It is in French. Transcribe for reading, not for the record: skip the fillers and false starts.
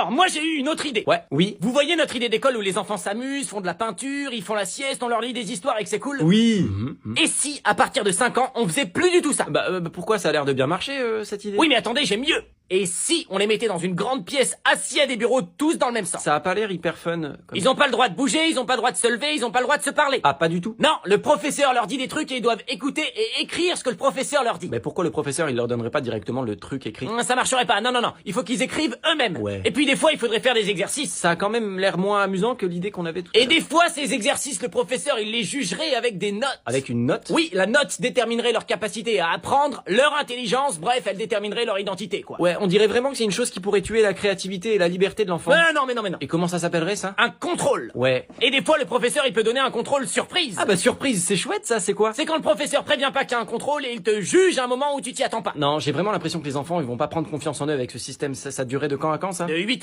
Alors, moi j'ai eu une autre idée. Ouais, oui. Vous voyez notre idée d'école où les enfants s'amusent, font de la peinture, ils font la sieste, on leur lit des histoires et que c'est cool? Oui. Et si, à partir de 5 ans, on faisait plus du tout ça? Pourquoi ça a l'air de bien marcher, cette idée? Oui, mais attendez, j'ai mieux. Et si on les mettait dans une grande pièce, assis à des bureaux, tous dans le même sens? Ça a pas l'air hyper fun. Ils ont pas le droit de bouger, ils ont pas le droit de se lever, ils ont pas le droit de se parler. Ah, pas du tout? Non, le professeur leur dit des trucs et ils doivent écouter et écrire ce que le professeur leur dit. Mais pourquoi le professeur, il leur donnerait pas directement le truc écrit? Ça marcherait pas, non, il faut qu'ils écrivent eux-mêmes. Ouais. Et puis des fois, il faudrait faire des exercices. Ça a quand même l'air moins amusant que l'idée qu'on avait tout à Et l'heure. des fois, ces exercices, le professeur, il les jugerait avec des notes. Avec une note? Oui, la note déterminerait leur capacité à apprendre, leur intelligence, bref, elle déterminerait leur identité, quoi. Ouais, on dirait vraiment que c'est une chose qui pourrait tuer la créativité et la liberté de l'enfant. Mais non. Et comment ça s'appellerait, ça? Un contrôle. Ouais. Et des fois, le professeur, il peut donner un contrôle surprise. Ah surprise, c'est chouette ça, c'est quoi? C'est quand le professeur prévient pas qu'il y a un contrôle et il te juge à un moment où tu t'y attends pas. Non, j'ai vraiment l'impression que les enfants, ils vont pas prendre confiance en eux avec ce système. Ça durerait de quand à quand, ça? De 8